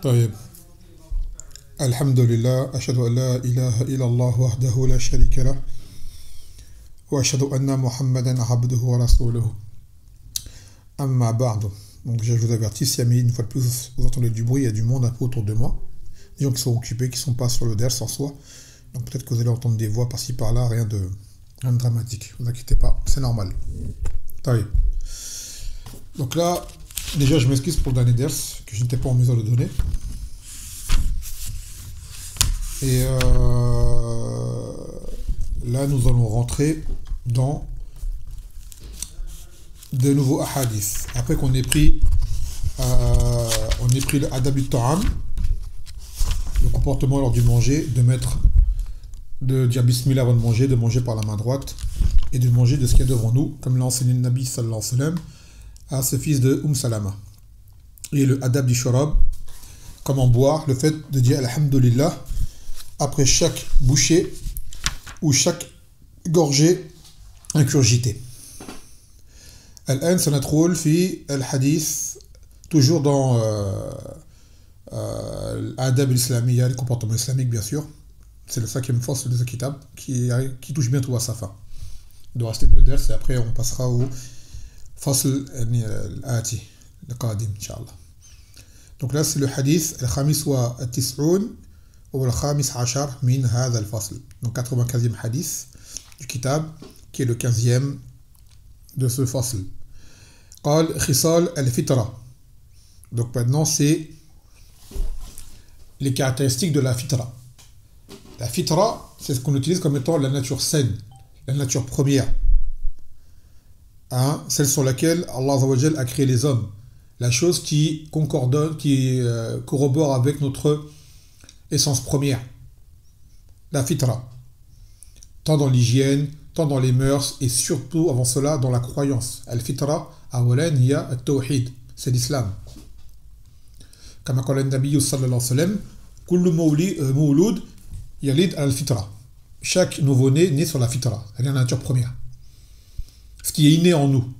طيب. الحمد لله أشهد أن لا إله إلا الله وحده لا شريك له وأشهد أن محمدا عبده ورسوله أما بعد. Donc je vous avertis, si une fois de plus vous entendez du bruit, il y a du monde un peu autour de moi, des gens qui sont occupés, qui ne sont pas sur le ders en soi, donc peut-être que vous allez entendre des voix par-ci par-là, rien de dramatique, ne vous inquiétez pas, c'est normal. Taïe. Donc là, déjà je m'excuse pour le dernier ders, que je n'étais pas en mesure de donner. Et là, nous allons rentrer dans de nouveaux hadiths. Après qu'on ait pris, le adab al-ta'am, le comportement lors du manger, de dire bismillah avant de manger par la main droite, et de manger de ce qu'il y a devant nous, comme l'a enseigné le Nabi sallallahu alayhi wa sallam à ce fils de Salama. Et le adab du shurab, comment boire, le fait de dire alhamdulillah après chaque bouchée ou chaque gorgée incurgitée. Al-an sanatroul fi al-hadith, toujours dans l'adab islamiyya, le comportement islamique bien sûr. C'est le cinquième fasl de ce kitab qui touche bientôt à sa fin. Il doit rester deux ders et après on passera au fasl al-ati, le qadim, inshallah. Donc là c'est le hadith al-khamis wa al-tis'oun ou al-khamis ashar min hadha al-fasl. Donc 95e hadith du kitab qui est le 15e de ce fasl. Qal khisal al-fitra. Donc maintenant c'est les caractéristiques de la fitra. La fitra, c'est ce qu'on utilise comme étant la nature saine, la nature première, celle sur laquelle Allah Azza wa Jal a créé les hommes, la chose qui concorde, qui corrobore avec notre essence première, la fitra, tant dans l'hygiène, tant dans les mœurs et surtout avant cela dans la croyance. Al-fitra, awalan hiya at-tawhid, c'est l'islam. Comme a dit le Nabi sallallahu alayhi wa sallam, kullu mawlud yalid al-fitra. Chaque nouveau-né naît sur la fitra, c'est-à-dire la nature première, ce qui est inné en nous.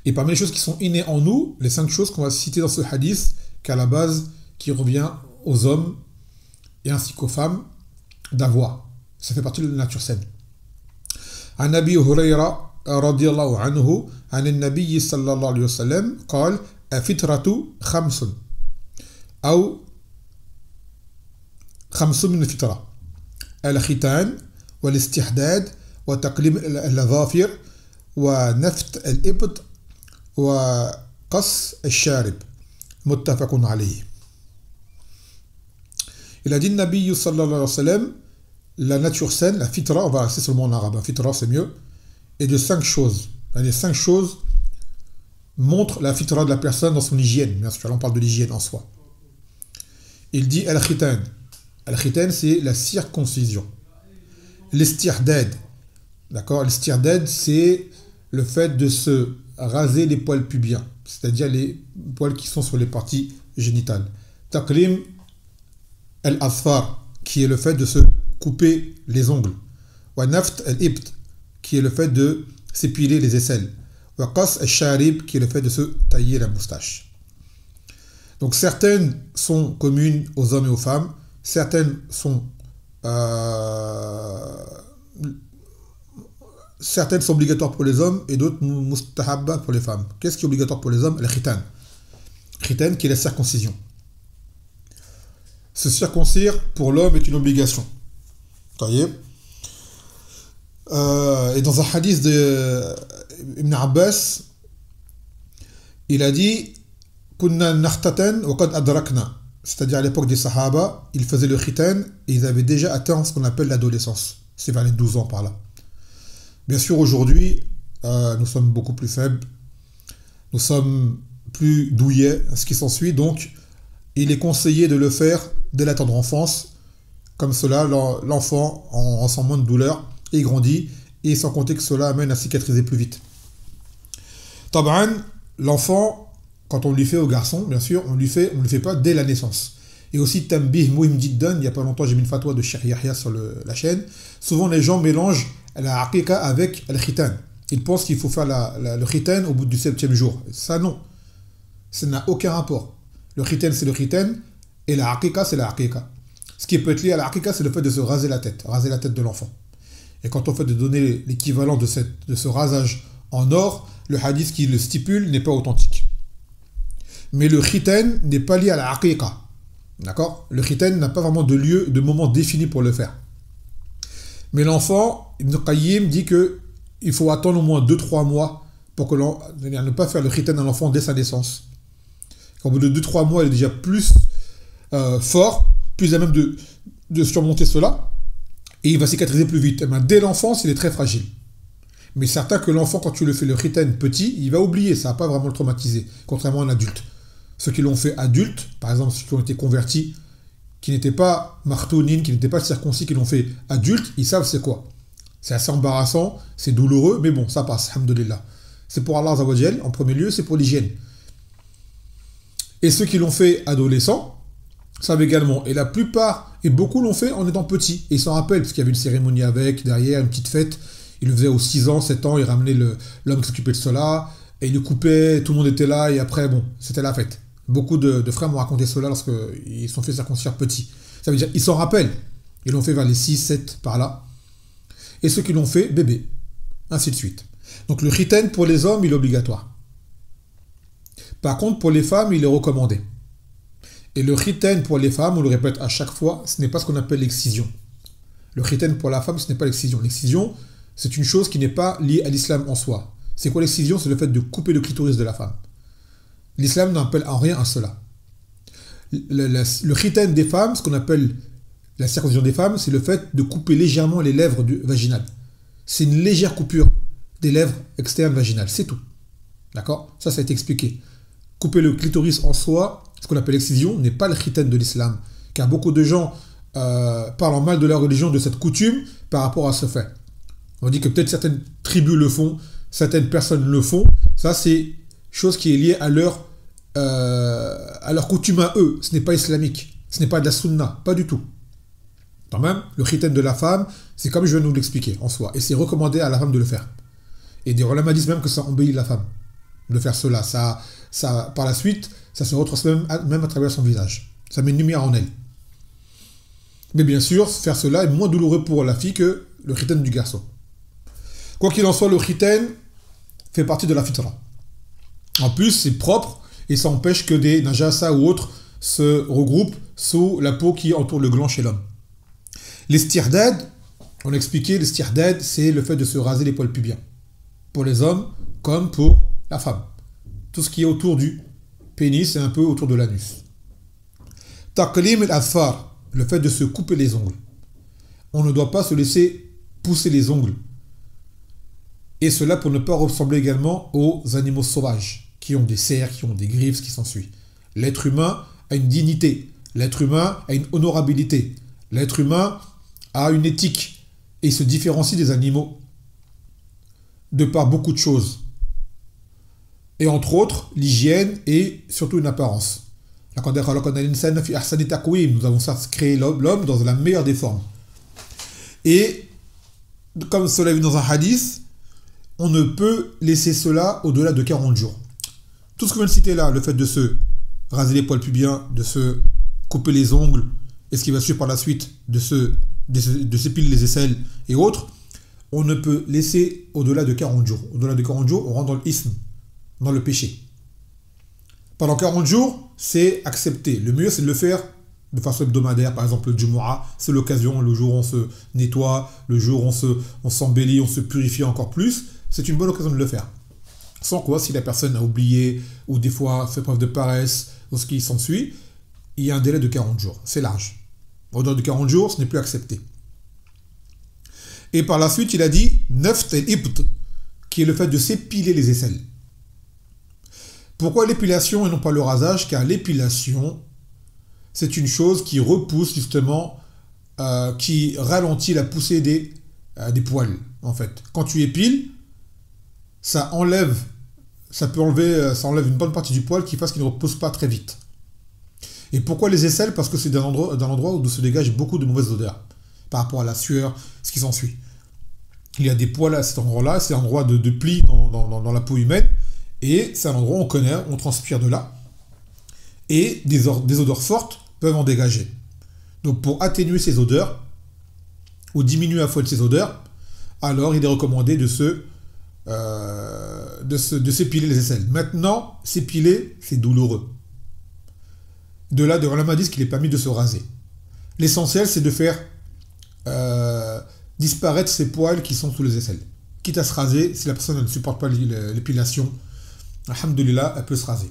Et parmi les choses qui sont innées en nous, les 5 choses qu'on va citer dans ce hadith, qu'à la base, qui revient aux hommes et ainsi qu'aux femmes, d'avoir. Ça fait partie de la nature saine. عن أبي هريرة رضي الله عنه عن النبي صلى الله عليه وسلم قال الفطرة خمس أو خمس من الفطرة الختان والاستحداد وتقليم الأظافر ونفت الإبط وقص الشارب متفق عليه. Il a dit Nabi sallallahu alayhi wa sallam, la nature saine, la fitra, on va rester seulement en arabe, fitra c'est mieux, et de 5 choses. Les 5 choses montrent la fitra de la personne dans son hygiène, bien sûr, là on parle de l'hygiène en soi. Il dit al-khitan. Al-khitan c'est la circoncision. L'istihdad, d'accord, l'istihdad c'est le fait de se raser les poils pubiens, c'est-à-dire les poils qui sont sur les parties génitales. Taqlim al-asfar, qui est le fait de se couper les ongles. Wa naft al-ibt, qui est le fait de s'épiler les aisselles. Wa qas al-sharib, qui est le fait de se tailler la moustache. Donc certaines sont communes aux hommes et aux femmes, certaines sont obligatoires pour les hommes et d'autres mustahabba pour les femmes. Qu'est-ce qui est obligatoire pour les hommes? Le khitan. Khitan qui est la circoncision. Se circoncire pour l'homme est une obligation. Et dans un hadith de Ibn Abbas, il a dit Kunna nakhtatan wa qad adrakna. C'est-à-dire à l'époque des Sahaba, ils faisaient le khitan et ils avaient déjà atteint ce qu'on appelle l'adolescence. C'est vers les 12 ans par là. Bien sûr, aujourd'hui, nous sommes beaucoup plus faibles, nous sommes plus douillets, ce qui s'ensuit, donc il est conseillé de le faire dès la tendre enfance, comme cela, l'enfant en ressent moins de douleur, et il grandit, et sans compter que cela amène à cicatriser plus vite. Taban, l'enfant, quand on lui fait au garçon, bien sûr, on ne lui fait pas dès la naissance. Et aussi, tambih mouhim jiddan, il n'y a pas longtemps, j'ai mis une fatwa de Cheikh Yahya sur la chaîne, souvent les gens mélangent la aqiqa avec le khitan. Ils pensent qu'il faut faire le khitan au bout du 7e jour. Ça, non. Ça n'a aucun rapport. Le khiten, c'est le khiten, et la aqiqa, c'est la aqiqa. Ce qui peut être lié à la aqiqa, c'est le fait de se raser la tête de l'enfant. Et quand on fait de donner l'équivalent de ce rasage en or, le hadith qui le stipule n'est pas authentique. Mais le khiten n'est pas lié à la aqiqa. D'accord? Le khiten n'a pas vraiment de lieu, de moment défini pour le faire. Mais l'enfant, Ibn Qayyim dit qu'il faut attendre au moins 2-3 mois pour que ne pas faire le khiten à l'enfant dès sa naissance. Au bout de 2-3 mois, il est déjà plus fort, plus à même de surmonter cela, et il va cicatriser plus vite. Et bien, dès l'enfance, il est très fragile. Mais certain que l'enfant, quand tu le fais le khiten petit, il va oublier, ça ne va pas vraiment le traumatiser, contrairement à un adulte. Ceux qui l'ont fait adulte, par exemple ceux qui ont été convertis, qui n'étaient pas martounines, qui n'étaient pas circoncis, qui l'ont fait adulte, ils savent c'est quoi. C'est assez embarrassant, c'est douloureux, mais bon, ça passe, alhamdoulilah. C'est pour Allah Azza wa Jal, en premier lieu, c'est pour l'hygiène. Et ceux qui l'ont fait adolescent savent également. Et la plupart, et beaucoup l'ont fait en étant petits. Et ils s'en rappellent, parce qu'il y avait une cérémonie avec, derrière, une petite fête. Ils le faisaient aux 6 ans, 7 ans, ils ramenaient l'homme qui s'occupait de cela, et ils le coupaient, tout le monde était là, et après, bon, c'était la fête. Beaucoup de frères m'ont raconté cela lorsqu'ils se sont fait circoncire petits. Ça veut dire, ils s'en rappellent. Ils l'ont fait vers les 6, 7, par là. Et ceux qui l'ont fait, bébé. Ainsi de suite. Donc le khiten pour les hommes, il est obligatoire. Par contre, pour les femmes, il est recommandé. Et le khiten pour les femmes, on le répète à chaque fois, ce n'est pas ce qu'on appelle l'excision. Le khiten pour la femme, ce n'est pas l'excision. L'excision, c'est une chose qui n'est pas liée à l'islam en soi. C'est quoi l'excision? C'est le fait de couper le clitoris de la femme. L'islam n'appelle en rien à cela. Le khiten des femmes, ce qu'on appelle la circoncision des femmes, c'est le fait de couper légèrement les lèvres vaginales. C'est une légère coupure des lèvres externes vaginales, c'est tout. D'accord? Ça a été expliqué. Couper le clitoris en soi, ce qu'on appelle l'excision, n'est pas le khiten de l'islam. Car beaucoup de gens parlent en mal de la religion, de cette coutume, par rapport à ce fait. On dit que peut-être certaines tribus le font, certaines personnes le font. Ça, c'est chose qui est liée à leur coutume à eux. Ce n'est pas islamique. Ce n'est pas de la sunna. Pas du tout. Quand même, le khiten de la femme, c'est comme je viens de vous l'expliquer en soi. Et c'est recommandé à la femme de le faire. Et des ulama disent même que ça embellit la femme de faire cela. Ça, par la suite, ça se retransmet même à travers son visage. Ça met une lumière en elle. Mais bien sûr, faire cela est moins douloureux pour la fille que le khiten du garçon. Quoi qu'il en soit, le khiten fait partie de la fitra. En plus, c'est propre et ça empêche que des najasa ou autres se regroupent sous la peau qui entoure le gland chez l'homme. L'istirdad, on a expliqué, l'istirdad, c'est le fait de se raser les poils pubiens. Pour les hommes comme pour la femme. Tout ce qui est autour du pénis et un peu autour de l'anus. Taqlim al-asfar, le fait de se couper les ongles. On ne doit pas se laisser pousser les ongles. Et cela pour ne pas ressembler également aux animaux sauvages, qui ont des serres, qui ont des griffes, ce qui s'ensuit. L'être humain a une dignité. L'être humain a une honorabilité. L'être humain a une éthique. Et il se différencie des animaux de par beaucoup de choses. Et entre autres, l'hygiène et surtout une apparence. Nous avons créé l'homme dans la meilleure des formes. Et comme cela est vu dans un hadith, on ne peut laisser cela au-delà de 40 jours. Tout ce que je viens de citer là, le fait de se raser les poils pubiens, de se couper les ongles, et ce qui va suivre par la suite, de s'épiler les aisselles et autres, on ne peut laisser au-delà de 40 jours. Au-delà de 40 jours, on rentre dans l'ism, dans le péché. Pendant 40 jours, c'est accepté. Le mieux, c'est de le faire de façon hebdomadaire. Par exemple, le Jumu'ah, c'est l'occasion, le jour où on se nettoie, le jour où on s'embellit, on se purifie encore plus. C'est une bonne occasion de le faire. Sans quoi, si la personne a oublié, ou des fois fait preuve de paresse, ou ce qui s'ensuit, il y a un délai de 40 jours. C'est large. Au-delà de 40 jours, ce n'est plus accepté. Et par la suite, il a dit Naft el-Ibt, qui est le fait de s'épiler les aisselles. Pourquoi l'épilation et non pas le rasage? Car l'épilation, c'est une chose qui repousse justement, qui ralentit la poussée des poils, en fait. Quand tu épiles, ça enlève une bonne partie du poil qui fasse qu'il ne repousse pas très vite. Et pourquoi les aisselles? Parce que c'est d'un endroit où se dégage beaucoup de mauvaises odeurs, par rapport à la sueur, ce qui s'ensuit. Il y a des poils à cet endroit-là, c'est un endroit de pli dans la peau humaine, et c'est un endroit où on connaît, on transpire de là. et des odeurs fortes peuvent en dégager. Donc pour atténuer ces odeurs, ou diminuer à fois de ces odeurs, alors il est recommandé de s'épiler les aisselles. Maintenant, s'épiler, c'est douloureux. De là, les ulama disent qu'il est permis de se raser. L'essentiel, c'est de faire disparaître ces poils qui sont sous les aisselles. Quitte à se raser, si la personne ne supporte pas l'épilation, alhamdoulilah, elle peut se raser.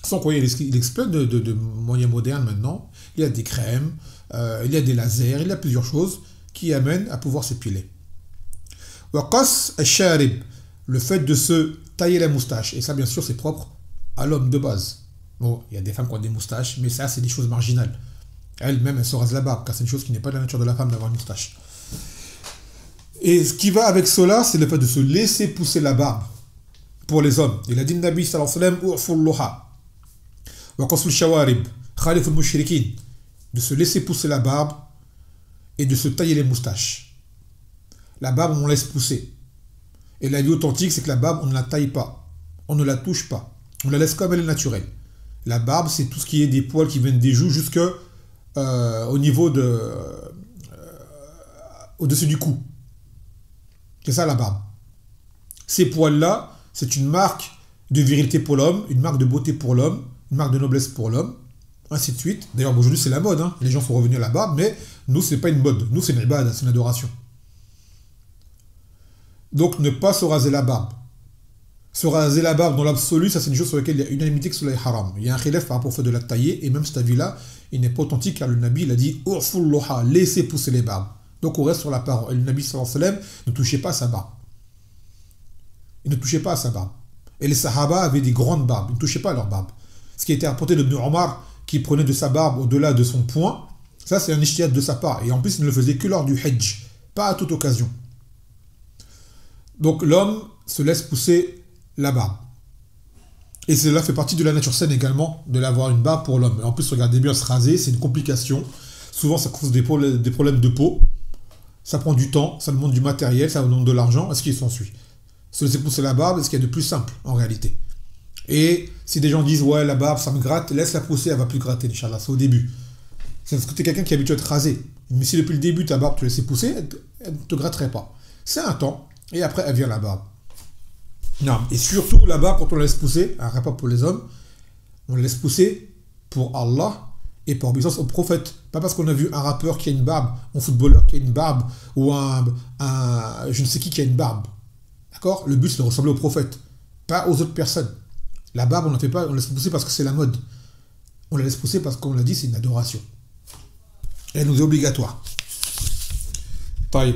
Sans quoi il explose de moyens modernes maintenant. Il y a des crèmes, il y a des lasers, il y a plusieurs choses qui amènent à pouvoir s'épiler. Waqas al-sharib, le fait de se tailler la moustache. Et ça, bien sûr, c'est propre à l'homme de base. Bon, il y a des femmes qui ont des moustaches, mais ça, c'est des choses marginales. Elle-même, elle se rase la barbe, car c'est une chose qui n'est pas de la nature de la femme d'avoir une moustache. Et ce qui va avec cela, c'est le fait de se laisser pousser la barbe pour les hommes. Il a dit le Nabi sallallahu alayhi wa sallam, u'fulluha wa qasul shawarib, khaliful mushrikin, de se laisser pousser la barbe et de se tailler les moustaches. La barbe, on laisse pousser. Et la vie authentique, c'est que la barbe, on ne la taille pas. On ne la touche pas. On la laisse comme elle est naturelle. La barbe, c'est tout ce qui est des poils qui viennent des joues jusqu'au niveau au-dessus du cou. C'est ça la barbe. Ces poils-là, c'est une marque de virilité pour l'homme, une marque de beauté pour l'homme, une marque de noblesse pour l'homme, ainsi de suite. D'ailleurs, aujourd'hui, c'est la mode. Hein. Les gens sont revenus à la barbe, mais nous, c'est pas une mode. Nous, c'est une ibada, c'est une adoration. Donc, ne pas se raser la barbe. Se raser la barbe dans l'absolu, ça c'est une chose sur laquelle il y a unanimité que cela est haram. Il y a un khilaf par rapport au fait de la tailler, et même cet avis-là, il n'est pas authentique car le Nabi, il a dit « Urfulloha » laissez pousser les barbes. Donc on reste sur la parole. Et le Nabi sallallahu alayhi wa sallam ne touchait pas à sa barbe. Il ne touchait pas à sa barbe. Et les Sahaba avaient des grandes barbes, ils ne touchaient pas à leur barbe. Ce qui a été rapporté d'Ibn Omar, qui prenait de sa barbe au-delà de son poing, ça c'est un ijtihad de sa part. Et en plus, il ne le faisait que lors du Hajj, pas à toute occasion. Donc l'homme se laisse pousser la barbe. Et cela fait partie de la nature saine également, de l'avoir une barbe pour l'homme. En plus, regardez bien, se raser, c'est une complication. Souvent, ça cause des problèmes de peau. Ça prend du temps, ça demande du matériel, ça demande de l'argent. Est-ce qu'il s'ensuit? Se laisser pousser la barbe, est-ce qu'il y a de plus simple en réalité? Et si des gens disent, ouais, la barbe, ça me gratte, laisse-la pousser, elle va plus gratter, Inch'Allah, c'est au début. C'est parce que tu es quelqu'un qui est habitué à te raser. Mais si depuis le début, ta barbe, tu la laisses pousser, elle ne te gratterait pas. C'est un temps, et après, elle vient la barbe. Non, et surtout là-bas, quand on la laisse pousser, un repas pour les hommes, on la laisse pousser pour Allah et pour obéissance au prophète. Pas parce qu'on a vu un rappeur qui a une barbe, un footballeur qui a une barbe, ou un je ne sais qui a une barbe. D'accord? Le but, c'est de ressembler au prophète, pas aux autres personnes. La barbe, on ne la fait pas, on la laisse pousser parce que c'est la mode. On la laisse pousser parce qu'on l'a dit, c'est une adoration. Et elle nous est obligatoire. Taïb.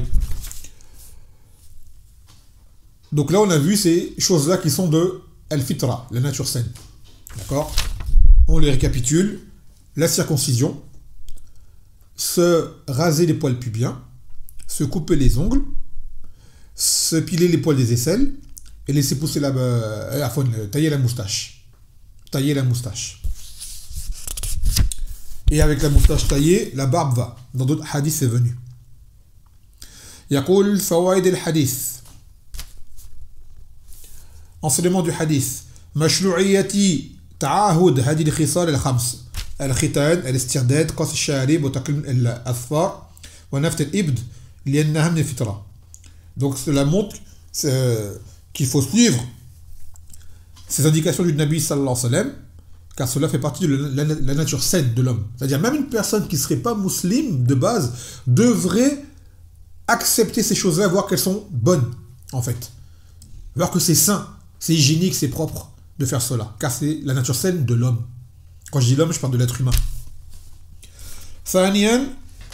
Donc là, on a vu ces choses-là qui sont de al-fitra, la nature saine. D'accord? On les récapitule. La circoncision, se raser les poils pubiens, se couper les ongles, se piler les poils des aisselles et laisser pousser tailler la moustache. Tailler la moustache. Et avec la moustache taillée, la barbe va. Dans d'autres hadiths, c'est venu. يقول فوائد الحديث. Enseignement du hadith. مشروعية تعاهد هذه الخصال الخمس. الختان، الاستعداد، قص الشارب، وتقليم الأظفار، ونفث الإبط لأنها من الفطرة. Donc cela montre qu'il faut suivre ces indications du Nabi sallallahu alayhi wa sallam, car cela fait partie de la nature saine de l'homme. C'est-à-dire même une personne qui ne serait pas musulmane de base devrait accepter ces choses-là, voir qu'elles sont bonnes en fait. Voir que c'est sain, c'est hygiénique, c'est propre de faire cela, car c'est la nature saine de l'homme. Quand je dis l'homme, je parle de l'être humain. ثانيا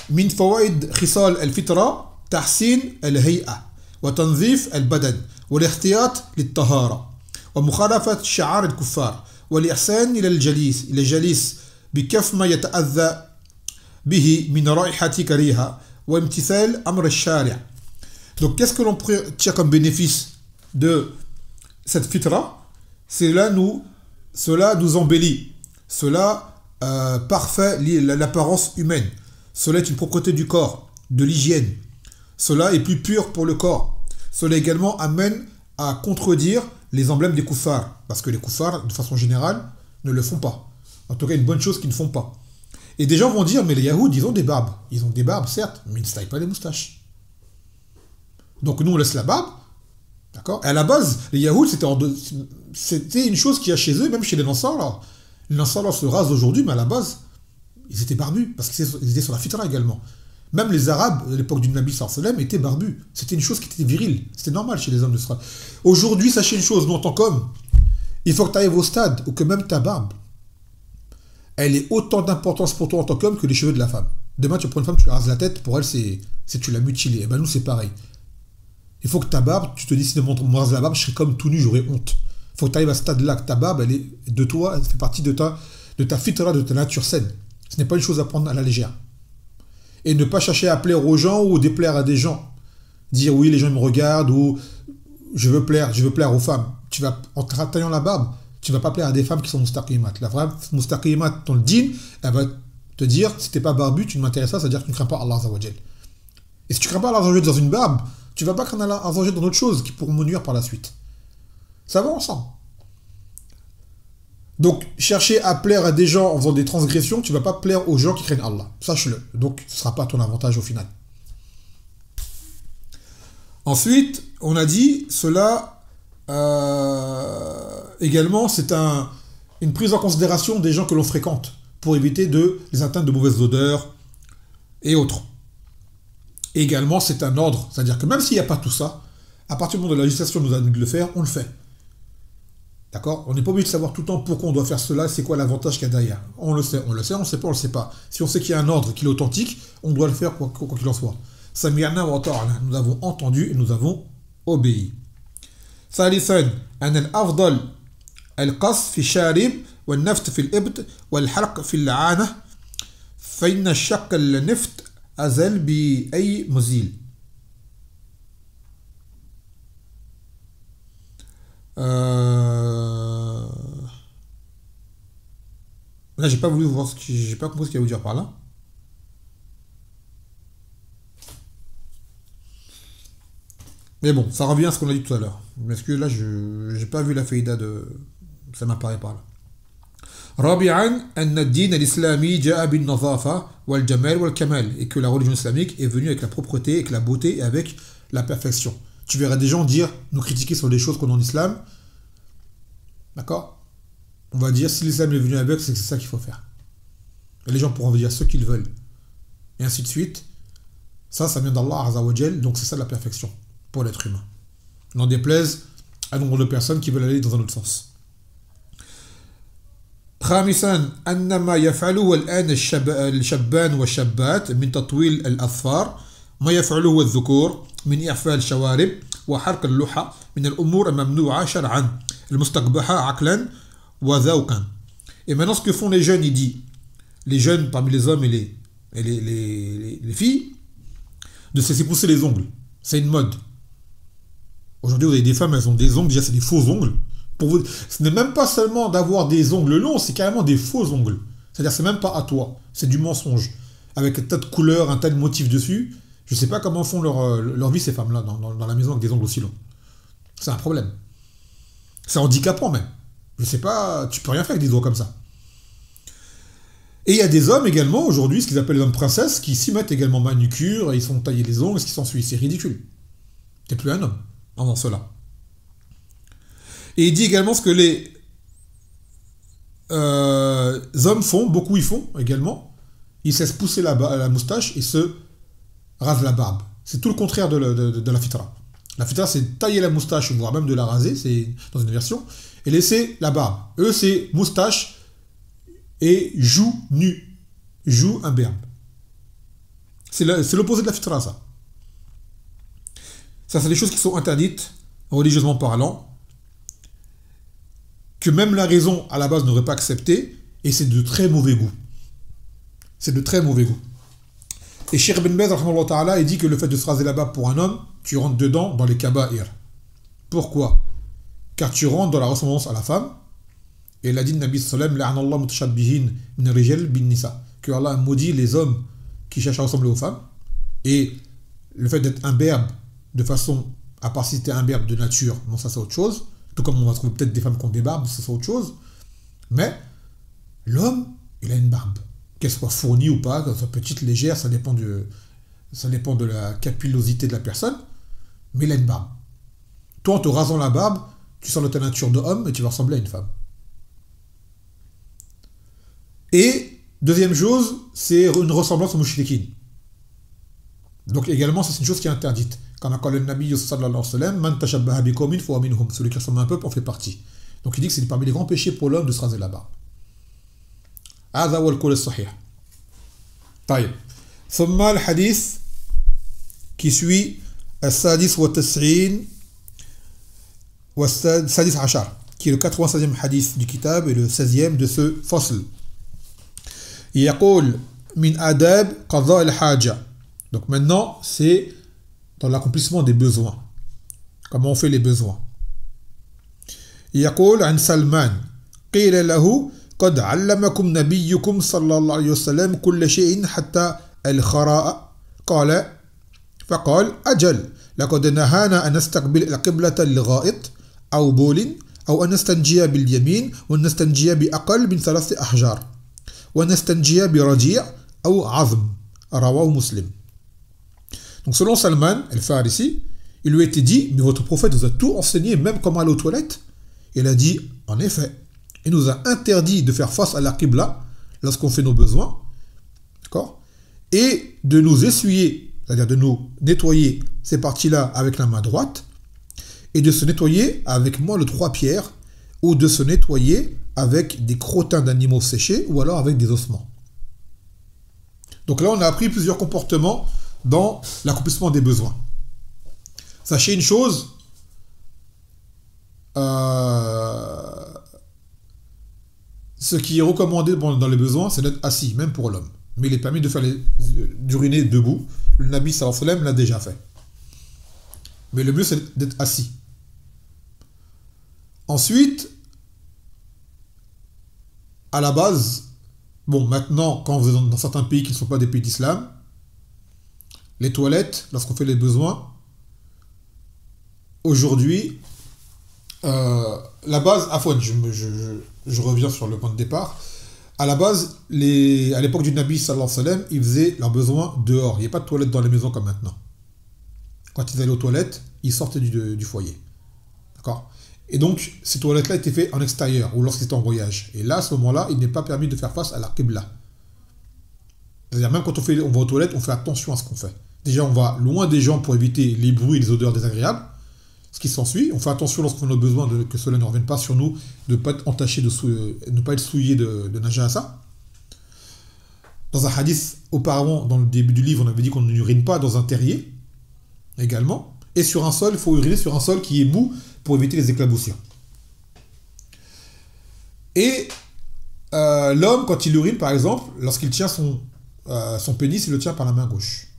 من فوائد خصال الفطرة تحسين الهيئة وتنظيف البدن والاحتياط للطهارة ومخالفة شعار الكفار والإحسان إلى الجليس بكف ما يتأذى به من رائحة كريهة وامتثال أمر الشارع. Donc qu'est-ce que l'on tire comme bénéfice de cette fitra? Cela nous embellit. Cela parfait l'apparence humaine. Cela est une propreté du corps, de l'hygiène. Cela est plus pur pour le corps. Cela également amène à contredire les emblèmes des koufars. Parce que les koufars, de façon générale, ne le font pas. En tout cas, une bonne chose qu'ils ne font pas. Et des gens vont dire, mais les Yahoud, ils ont des barbes. Ils ont des barbes, certes, mais ils ne se taillent pas les moustaches. Donc nous, on laisse la barbe. D'accord. Et à la base, les Yahoud, c'était une chose qu'il y a chez eux, même chez les Nansar. Les Nansar se rasent aujourd'hui, mais à la base, ils étaient barbus, parce qu'ils étaient sur la fitra également. Même les Arabes, à l'époque du Nabi sallallahu alayhi wa sallam, étaient barbus. C'était une chose qui était virile. C'était normal chez les hommes de Sra. Aujourd'hui, sachez une chose, nous en tant qu'hommes, il faut que tu arrives au stade où que même ta barbe, elle ait autant d'importance pour toi en tant qu'homme que les cheveux de la femme. Demain, tu prends une femme, tu lui rases la tête, pour elle, c'est tu l'as mutilée. Et ben nous, c'est pareil. Il faut que ta barbe, tu te dis, si je me rase la barbe, je serais comme tout nu, j'aurais honte. Il faut que tu arrives à ce stade-là, que ta barbe, elle est de toi, elle fait partie de ta fitra, de ta nature saine. Ce n'est pas une chose à prendre à la légère. Et ne pas chercher à plaire aux gens ou déplaire à des gens. Dire oui, les gens me regardent ou je veux plaire aux femmes. En taillant la barbe, tu ne vas pas plaire à des femmes qui sont mustaqimat. La femme mustaqimat, dans le din, elle va te dire, si tu n'es pas barbu, tu ne m'intéresses pas, c'est-à-dire que tu ne crains pas Allah Azza wa Jal. Et si tu ne crains pas Allah Azza wa Jal dans une barbe, tu ne vas pas craindre Allah Azza wa Jal dans d'autres choses qui pourront me nuire par la suite. Ça va ensemble. Donc, chercher à plaire à des gens en faisant des transgressions, tu ne vas pas plaire aux gens qui craignent Allah. Sache-le. Donc, ce ne sera pas à ton avantage au final. Ensuite, on a dit, cela également, c'est une prise en considération des gens que l'on fréquente pour éviter de les atteindre de mauvaises odeurs et autres. Et également, c'est un ordre. C'est-à-dire que même s'il n'y a pas tout ça, à partir du moment où la législation nous a dit de le faire, on le fait. D'accord. On n'est pas obligé de savoir tout le temps pourquoi on doit faire cela, c'est quoi l'avantage qu'il y a derrière. On le sait, on ne sait pas, on ne le sait pas. Si on sait qu'il y a un ordre, qu'il est authentique, on doit le faire quoi qu'il en soit. Sami'na wa ta'ana, nous avons entendu et nous avons obéi. ثالثا أن الأفضل القص في الشارب والنفت في الإبط والحلق في اللعانة فإن الشق النفت أزل بأي مزيل. Là, j'ai pas voulu voir j'ai pas compris ce qu'il y a à vous dire par là. Mais bon, ça revient à ce qu'on a dit tout à l'heure. Parce que là, je n'ai pas vu la faïda de... Ça m'apparaît pas là. رابعا أن الدين الإسلامي جاء بالنظافة والجمال والكمال et que la religion islamique est venue avec la propreté, avec la beauté et avec la perfection. Tu verras des gens dire, nous critiquer sur les choses qu'on a en islam. D'accord? On va dire, si l'islam est venu avec, c'est que c'est ça qu'il faut faire. Et les gens pourront dire ce qu'ils veulent. Et ainsi de suite. Ça vient d'Allah Azza wa Jal, donc c'est ça la perfection pour l'être humain. N'en déplaise à nombre de personnes qui veulent aller dans un autre sens. خامسا أن ما يفعله الآن الشبان والشابات من تطويل الأظفار ما يفعله الذكور من إعفاء الشوارب وحرق اللحى من الأمور الممنوعة شرعا المستقبحة عقلا وذوقا. Et maintenant ce que font les jeunes, il dit, les jeunes parmi les hommes et les filles, de se laisser pousser les ongles. C'est une mode. Aujourd'hui, vous avez des femmes, elles ont des ongles, déjà c'est des faux ongles. Pour vous, ce n'est même pas seulement d'avoir des ongles longs, c'est carrément des faux ongles. C'est-à-dire c'est même pas à toi, c'est du mensonge. Avec un tas de couleurs, un tas de motifs dessus. Je ne sais pas comment font leur vie ces femmes-là dans la maison avec des ongles aussi longs. C'est un problème. C'est handicapant même. Je ne sais pas, tu peux rien faire avec des doigts comme ça. Et il y a des hommes également aujourd'hui, ce qu'ils appellent les hommes princesses, qui s'y mettent également manucure, et ils font tailler les ongles, ce qui s'ensuit. C'est ridicule. T'es plus un homme en cela. Et il dit également ce que les hommes font, beaucoup ils font également, ils se laissent pousser la moustache et se rasent la barbe. C'est tout le contraire de la fitra. La fitra, c'est tailler la moustache, voire même de la raser, c'est dans une version, et laisser la barbe. Eux, c'est moustache et joue nu, joue imberbe. C'est l'opposé de la fitra, ça. Ça, c'est des choses qui sont interdites, religieusement parlant, que même la raison, à la base, n'aurait pas accepté, et c'est de très mauvais goût. C'est de très mauvais goût. Et Cheikh Ben Baz, il dit que le fait de se raser la barbe pour un homme, tu rentres dedans dans les kaba'ir. Pourquoi? Car tu rentres dans la ressemblance à la femme, et il a dit, Nabi sallam, la'anallahu mutashabbihin min rijal bin nisa, que Allah maudit les hommes qui cherchent à ressembler aux femmes, et le fait d'être imberbe, de façon, à part si tu es imberbe de nature, non, ça c'est autre chose. Tout comme on va trouver peut-être des femmes qui ont des barbes, c'est autre chose. Mais L'homme, il a une barbe. Qu'elle soit fournie ou pas, qu'elle soit petite, légère, ça dépend de la capillosité de la personne, mais il a une barbe. Toi, en te rasant la barbe, tu sors de ta nature d'homme et tu vas ressembler à une femme. Et, deuxième chose, c'est une ressemblance au mouchrikin. Donc également, ça c'est une chose qui est interdite. Quand on a le Nabi sallallahu alayhi wa sallam, man tashabbaha biqawmin fahuwa minhum. Celui qui ressemble à un peuple en fait partie. Donc il dit que c'est parmi les grands péchés pour l'homme de se raser la barbe. هذا هو القول الصحيح. طيب. ثم الحديث qui suit السادس والتسعين والسادس عشر qui est le 96e hadith du kitab et le 16e de ce fasl. يقول من آداب قضاء الحاجة. Donc maintenant, c'est dans l'accomplissement des besoins. Comment on fait les besoins. يقول عن سلمان قيل له قد علمكم نبيكم صلى الله عليه وسلم كل شيء حتى الخراء قال فقال أجل لقد نهانا أن نستقبل القبلة لغائط أو بول أو أن نستنجي باليمين ونستنجي بأقل من 3 أحجار ونستنجي برجيع أو عظم رواه مسلم. Donc selon Salman, el-Farisi, il lui a été dit, mais votre prophète vous a tout enseigné, même comment aller aux toilettes. Il a dit, en effet, il nous a interdit de faire face à la qibla lorsqu'on fait nos besoins, d'accord, et de nous essuyer, c'est-à-dire de nous nettoyer ces parties-là avec la main droite, et de se nettoyer avec moins de 3 pierres, ou de se nettoyer avec des crottins d'animaux séchés, ou alors avec des ossements. Donc là, on a appris plusieurs comportements dans l'accomplissement des besoins. Sachez une chose, ce qui est recommandé dans les besoins, c'est d'être assis, même pour l'homme. Mais il est permis de faire d'uriner debout. Le Nabi sallallahu alayhi wa sallam l'a déjà fait. Mais le mieux, c'est d'être assis. Ensuite, à la base, bon, maintenant, quand vous êtes dans certains pays qui ne sont pas des pays d'islam, les toilettes, lorsqu'on fait les besoins, aujourd'hui, la base, je reviens sur le point de départ. À la base, à l'époque du Nabi sallallahu alayhi wa sallam, ils faisaient leurs besoins dehors. Il n'y a pas de toilettes dans les maisons comme maintenant. Quand ils allaient aux toilettes, ils sortaient du foyer. D'accord ? Et donc, ces toilettes-là étaient faites en extérieur ou lorsqu'ils étaient en voyage. Et là, à ce moment-là, il n'est pas permis de faire face à la qibla. C'est-à-dire, même quand on va aux toilettes, on fait attention à ce qu'on fait. Déjà, on va loin des gens pour éviter les bruits et les odeurs désagréables. Ce qui s'ensuit, on fait attention lorsqu'on a besoin que cela ne revienne pas sur nous, de ne pas être entaché, de ne pas être souillé de najasa. Dans un hadith, auparavant, dans le début du livre, on avait dit qu'on n'urine pas dans un terrier, également. Et sur un sol, il faut uriner sur un sol qui est mou pour éviter les éclaboussures. Et l'homme, quand il urine, par exemple, lorsqu'il tient son pénis, il le tient par la main gauche.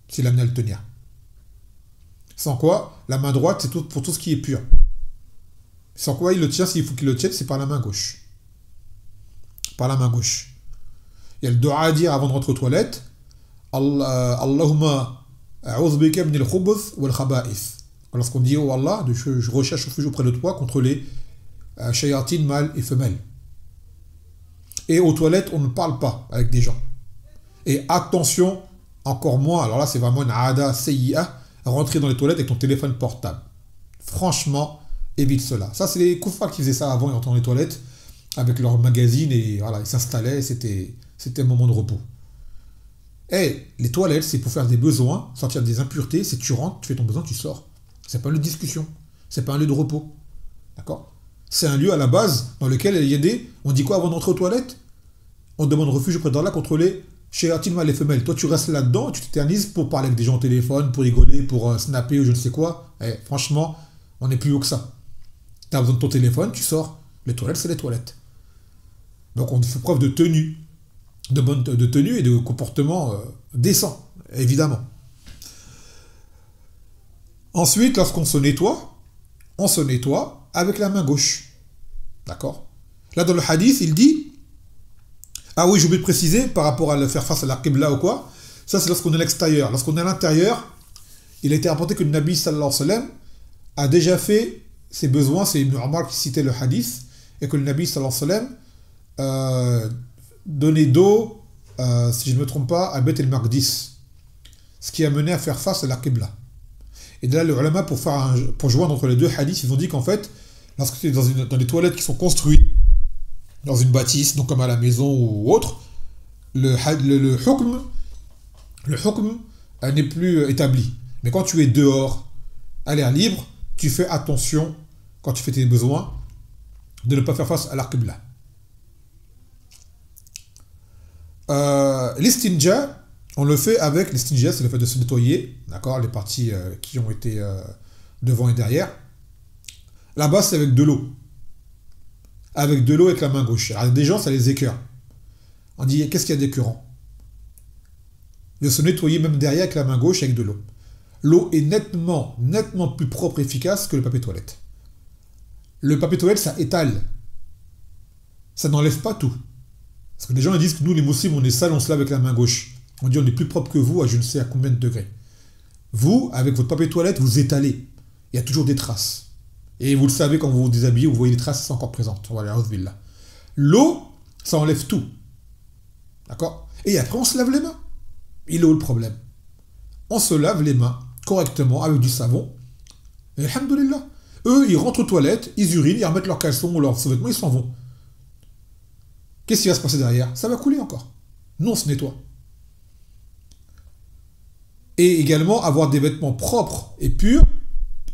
S'il a amené à le tenir. Sans quoi, la main droite, c'est pour tout ce qui est pur. Sans quoi, il le tient, s'il faut qu'il le tienne, c'est par la main gauche. Par la main gauche. Il y a le dua à dire avant de rentrer aux toilettes. Allahumma a'udhu bika min al-khubuth wal khaba'ith. Lorsqu'on dit, oh Allah, je recherche refuge auprès de toi contre les shayatines mâles et femelles. Et aux toilettes, on ne parle pas avec des gens. Et attention, encore moins, alors là, c'est vraiment une aada sayyi'a, rentrer dans les toilettes avec ton téléphone portable. Franchement, évite cela. Ça, c'est les koufars qui faisaient ça avant, ils rentraient dans les toilettes avec leur magazine et voilà, ils s'installaient, c'était un moment de repos. Et les toilettes, c'est pour faire des besoins, sortir des impuretés, c'est tu rentres, tu fais ton besoin, tu sors. C'est pas un lieu de discussion, c'est pas un lieu de repos. D'accord ? C'est un lieu à la base dans lequel il y a on dit quoi avant d'entrer aux toilettes ? On demande refuge auprès d'Allah contre les Shayatine mâles et femelles. Toi, tu restes là-dedans, tu t'éternises pour parler avec des gens au téléphone, pour rigoler, pour snapper ou je ne sais quoi. Et franchement, on est plus haut que ça. Tu as besoin de ton téléphone, tu sors. Les toilettes, c'est les toilettes. Donc, on fait preuve de tenue, de tenue et de comportement décent, évidemment. Ensuite, lorsqu'on se nettoie, on se nettoie avec la main gauche. D'accord ? Là, dans le hadith, il dit... Ah oui, j'ai oublié de préciser, par rapport à le faire face à la qibla ou quoi, ça c'est lorsqu'on est à l'extérieur. Lorsqu'on est à l'intérieur, il a été rapporté que le Nabi sallallahu alayhi wa sallam a déjà fait ses besoins, c'est Ibn Umar qui citait le hadith, et que le Nabi sallallahu alayhi wa sallam euh, donner dos, si je ne me trompe pas, à Beth el-Maqdis, ce qui a mené à faire face à la Qibla. Et de là, le ulama, pour joindre entre les deux hadiths, ils ont dit qu'en fait, lorsque tu es dans des toilettes qui sont construites dans une bâtisse, donc comme à la maison ou autre, le hukm, n'est plus établi. Mais quand tu es dehors, à l'air libre, tu fais attention, quand tu fais tes besoins, de ne pas faire face à la Qibla. L'istinja, on le fait avec l'istinja, c'est le fait de se nettoyer, d'accord, les parties qui ont été devant et derrière. Là-bas, c'est avec de l'eau. Avec de l'eau avec la main gauche. Alors, des gens, ça les écœure. On dit, qu'est-ce qu'il y a d'écœurant? De se nettoyer même derrière avec la main gauche avec de l'eau. L'eau est nettement plus propre et efficace que le papier toilette. Le papier toilette, ça étale. Ça n'enlève pas tout. Parce que les gens ils disent que nous, les musulmans, on est sales, on se lave avec la main gauche. On dit on est plus propre que vous à je ne sais à combien de degrés. Vous, avec votre papier toilette, vous étalez. Il y a toujours des traces. Et vous le savez, quand vous vous déshabillez, vous voyez les traces, sont encore présentes. Voilà, l'eau, ça enlève tout. D'accord? Et après, on se lave les mains. Il est où le problème? On se lave les mains correctement avec du savon. Et alhamdoulilah. Eux, ils rentrent aux toilettes, ils urinent, ils remettent leurs caleçons ou leurs sous-vêtements, ils s'en vont. Qu'est-ce qui va se passer derrière? Ça va couler encore. Nous, on se nettoie. Et également, avoir des vêtements propres et purs,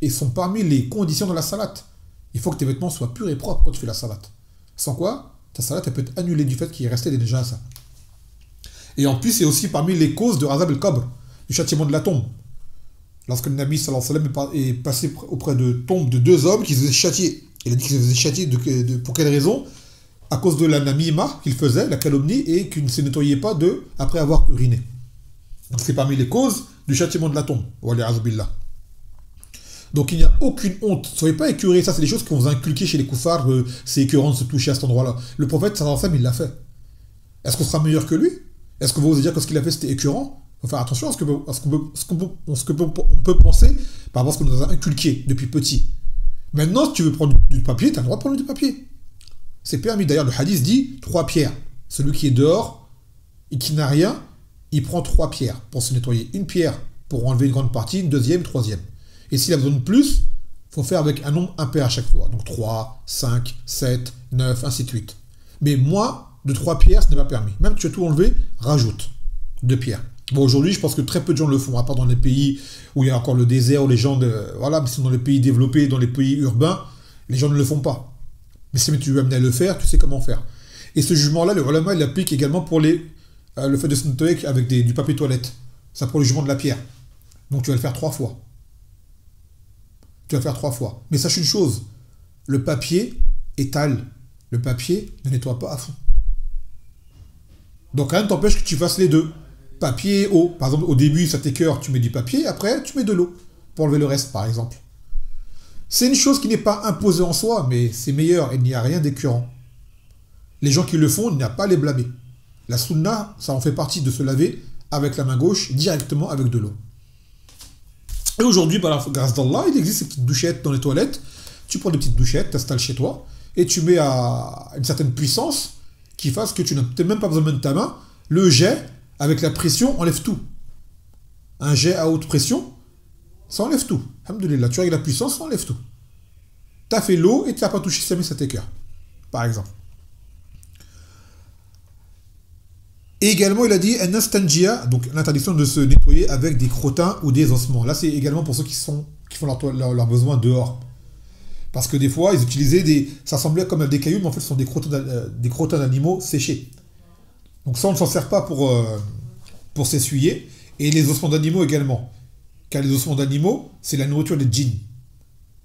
et sont parmi les conditions de la salate. Il faut que tes vêtements soient purs et propres quand tu fais la salate. Sans quoi, ta salate, elle peut être annulée du fait qu'il est resté déjà ça. Et en plus, c'est aussi parmi les causes de Azab el-Qabr, du châtiment de la tombe. Lorsque le Nabi sallallahu alayhi wa sallam est passé auprès de tombes de deux hommes qui se faisaient châtier. Il a dit qu'ils se faisaient châtier pour quelle raison? À cause de la namima qu'il faisait, la calomnie, et qu'il ne se nettoyait pas après avoir uriné. Donc c'est parmi les causes du châtiment de la tombe. Donc il n'y a aucune honte. Ne soyez pas écœurés. Ça, c'est des choses qu'on vous a inculquées chez les koufars. C'est écœurant de se toucher à cet endroit-là. Le prophète, sallallahu alayhi wa sallam, il l'a fait. Est-ce qu'on sera meilleur que lui? Est-ce que vous osez dire que ce qu'il a fait, c'était écœurant? Il faut faire attention à ce qu'on peut penser par rapport à ce qu'on nous a inculqué depuis petit. Maintenant, si tu veux prendre du papier, tu as le droit de prendre du papier. C'est permis. D'ailleurs, le hadith dit 3 pierres. Celui qui est dehors et qui n'a rien, il prend 3 pierres pour se nettoyer. Une pierre pour enlever une grande partie, une deuxième, une troisième. Et s'il a besoin de plus, il faut faire avec un nombre impair à chaque fois. Donc 3, 5, 7, 9, ainsi de suite. Mais moins de 3 pierres, ce n'est pas permis. Même si tu as tout enlevé, rajoute 2 pierres. Bon, aujourd'hui, je pense que très peu de gens le font, à part dans les pays où il y a encore le désert, où les gens, voilà, mais c'est dans les pays développés, dans les pays urbains, les gens ne le font pas. Mais si tu veux amener à le faire, tu sais comment faire. Et ce jugement-là, le ulama, il l'applique également pour le fait de se nettoyer avec du papier toilette. Ça pour le jugement de la pierre. Donc tu vas le faire 3 fois. Tu vas le faire 3 fois. Mais sache une chose, le papier étale. Le papier ne nettoie pas à fond. Donc rien ne t'empêche que tu fasses les deux. Papier et eau. Par exemple, au début, ça t'écœure, tu mets du papier, après, tu mets de l'eau. Pour enlever le reste, par exemple. C'est une chose qui n'est pas imposée en soi, mais c'est meilleur, il n'y a rien d'écœurant. Les gens qui le font, il n'y a pas à les blâmer. La sunna, ça en fait partie de se laver avec la main gauche, directement avec de l'eau. Et aujourd'hui, par la grâce d'Allah, il existe ces petites douchettes dans les toilettes. Tu prends des petites douchettes, t'installes chez toi, et tu mets à une certaine puissance qui fasse que tu n'as peut-être même pas besoin de mettre ta main. Le jet, avec la pression, enlève tout. Un jet à haute pression, ça enlève tout. Alhamdoulilah, tu règles la puissance, ça enlève tout. Tu as fait l'eau et tu n'as pas touché ça, mais ça t'écœure. Par exemple. Et également, il a dit un nastanjia, donc l'interdiction de se nettoyer avec des crottins ou des ossements. Là, c'est également pour ceux qui font leurs besoins dehors. Parce que des fois, ils utilisaient ça semblait comme des cailloux, mais en fait, ce sont des crottins d'animaux séchés. Donc ça, on ne s'en sert pas pour s'essuyer. Et les ossements d'animaux également. Car les ossements d'animaux, c'est la nourriture des djinns.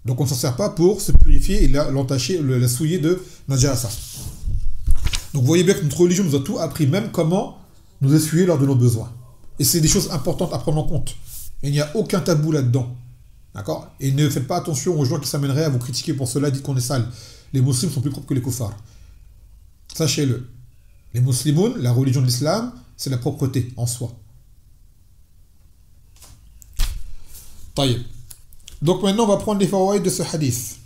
Donc on ne s'en sert pas pour se purifier et l'entacher, la souiller de najasa. Donc vous voyez bien que notre religion nous a tout appris, même comment nous essuyer lors de nos besoins. Et c'est des choses importantes à prendre en compte. Et il n'y a aucun tabou là-dedans. D'accord? Et ne faites pas attention aux gens qui s'amèneraient à vous critiquer pour cela, dites qu'on est sale. Les musulmans sont plus propres que les koufars. Sachez-le. Les musulmans, la religion de l'islam, c'est la propreté en soi. Taïeb. Donc maintenant, on va prendre les fawaïd de ce hadith.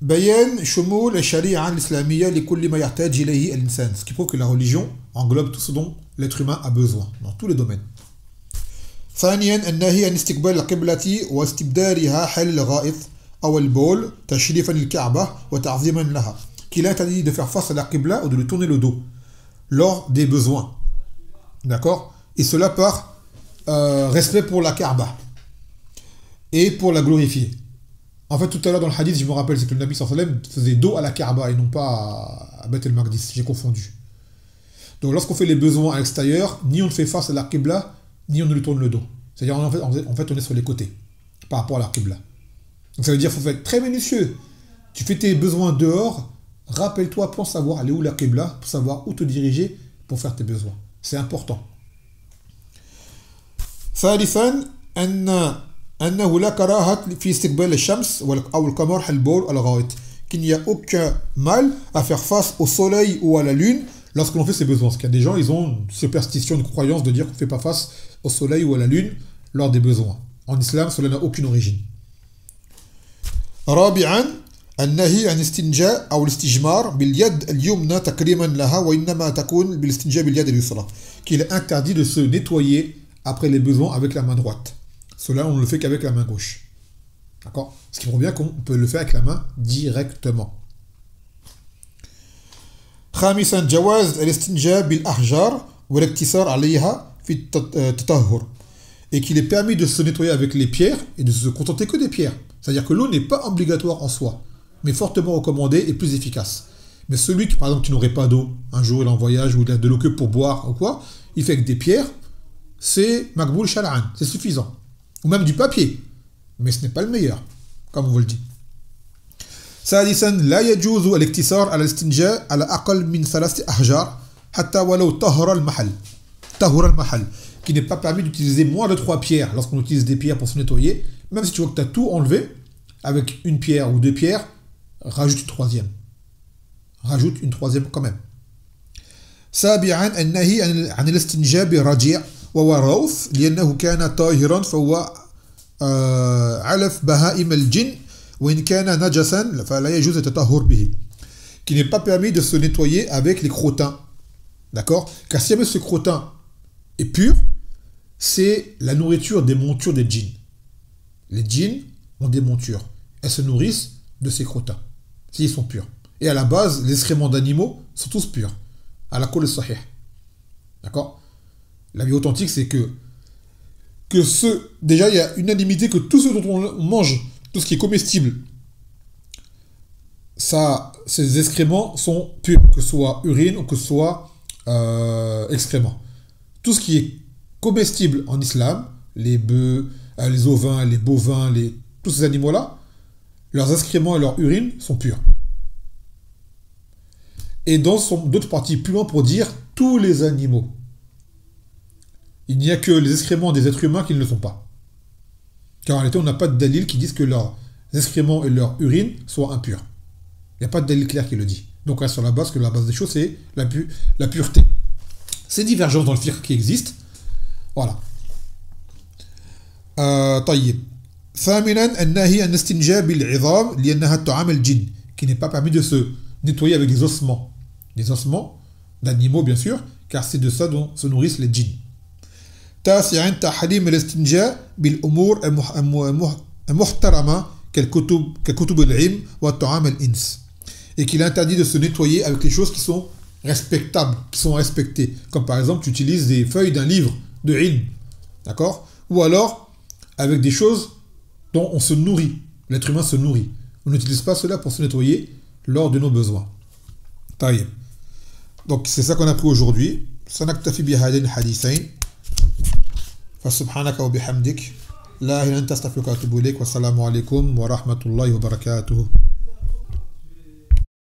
بيان شمول الشريعة الإسلامية لكل ما يحتاج إليه الإنسان. Ce qui prouve que la religion englobe tout ce dont l'être humain a besoin, dans tous les domaines. ثانيا النهي عن استقبال القبلة واستبدالها حل الغائط أو البول تشريفا للكعبة وتعظيما لها. Qu'il a interdit de faire face à la qibla ou de lui tourner le dos lors des besoins. D'accord? Et cela par respect pour la Kaaba et pour la glorifier. En fait, tout à l'heure dans le hadith, je me rappelle, c'est que le Nabi sallallahu alayhi wa sallam faisait dos à la Kaaba et non pas à Beth el-Maqdis. J'ai confondu. Donc lorsqu'on fait les besoins à l'extérieur, ni on ne fait face à la Qibla, ni on ne lui tourne le dos. C'est-à-dire en fait, on est sur les côtés par rapport à la Qibla. Donc ça veut dire qu'il faut être très minutieux. Tu fais tes besoins dehors, rappelle-toi pour savoir aller où la Qibla, pour savoir où te diriger pour faire tes besoins. C'est important. ثالثا أنه لا كراهة في استقبال الشمس أو القمر حل البول الغائط. Qu'il n'y a aucun mal à faire face au soleil ou à la lune lorsque l'on fait ses besoins. Parce qu'il y a des gens, ils ont une superstition, une croyance de dire qu'on ne fait pas face au soleil ou à la lune lors des besoins. En islam, cela n'a aucune origine. رابعا النهي عن استنجاء أو الاستجمار باليد اليمنى تكريما لها وإنما تكون بالاستنجاء باليد اليسرى. Qu'il est interdit de se nettoyer après les besoins avec la main droite. Cela, on ne le fait qu'avec la main gauche. D'accord? Ce qui prouve bien qu'on peut le faire avec la main directement. خامسا جواز الاستنجاء بالأحجار والاقتصار عليها في التطهر. Et qu'il est permis de se nettoyer avec les pierres et de se contenter que des pierres. C'est-à-dire que l'eau n'est pas obligatoire en soi, mais fortement recommandée et plus efficace. Mais celui qui, par exemple, qui n'aurait pas d'eau, un jour il est en voyage ou il a de l'eau que pour boire ou quoi, il fait avec des pierres, c'est makboul shar'an, c'est suffisant. Ou même du papier. Mais ce n'est pas le meilleur, comme on vous le dit. سادسا لا يجوز الاقتصار على الاستنجاء على أقل من 3 أحجار حتى ولو طهر المحل. Qui n'est pas permis d'utiliser moins de 3 pierres lorsqu'on utilise des pierres pour se nettoyer. Même si tu vois que tu as tout enlevé, avec une pierre ou 2 pierres, rajoute une troisième. Rajoute une troisième quand même. سابعا النهي عن الاستنجاء بالرجيع وهو روث لأنه كان طاهرا فهو علف بهائم الجن وإن كان نجسا فلا يجوز التطهر به. Qui n'est pas permis de se nettoyer avec les crottins. D'accord? Car si jamais ce crottin est pur, c'est la nourriture des montures des djinns. Les djinns ont des montures. Elles se nourrissent de ces crottins, s'ils sont purs. Et à la base, les excréments d'animaux sont tous purs. À la qul sahih. D'accord? La vie authentique, c'est que déjà, il y a unanimité que tout ce dont on mange, tout ce qui est comestible, ces excréments sont purs, que ce soit urine ou que ce soit excréments. Tout ce qui est comestible en islam, les bœufs, les ovins, les bovins, tous ces animaux-là, leurs excréments et leur urine sont purs. Et dans d'autres parties plus loin pour dire tous les animaux. Il n'y a que les excréments des êtres humains qui ne le sont pas. Car en réalité, on n'a pas de dalil qui disent que leurs excréments et leur urine soient impurs. Il n'y a pas de dalil clair qui le dit. Donc reste sur la base que la base des choses, c'est la pureté. Ces divergences dans le fiqh qui existent, voilà. طيب. ثامنا النهي عن الاستنجاء بالعظام لأنها طعام الجن. Qui n'est pas permis de se nettoyer avec des ossements. Des ossements d'animaux, bien sûr, car c'est de ça dont se nourrissent les djinns. تاسعا تحريم الاستنجاء بالأمور المحترمة ككتب العلم والطعام الإنس. Et qu'il est interdit de se nettoyer avec les choses qui sont respectables, qui sont respectées. Comme par exemple, tu utilises des feuilles d'un livre de ilm. D'accord? Ou alors, avec des choses dont on se nourrit. L'être humain se nourrit. On n'utilise pas cela pour se nettoyer lors de nos besoins. طيب. Donc, c'est ça qu'on a pris aujourd'hui. سنكتفي بهذين الحديثين. فسبحانك وبحمدك لا إله إلا أنت أستغفرك وأتوب إليك والسلام عليكم ورحمة الله وبركاته.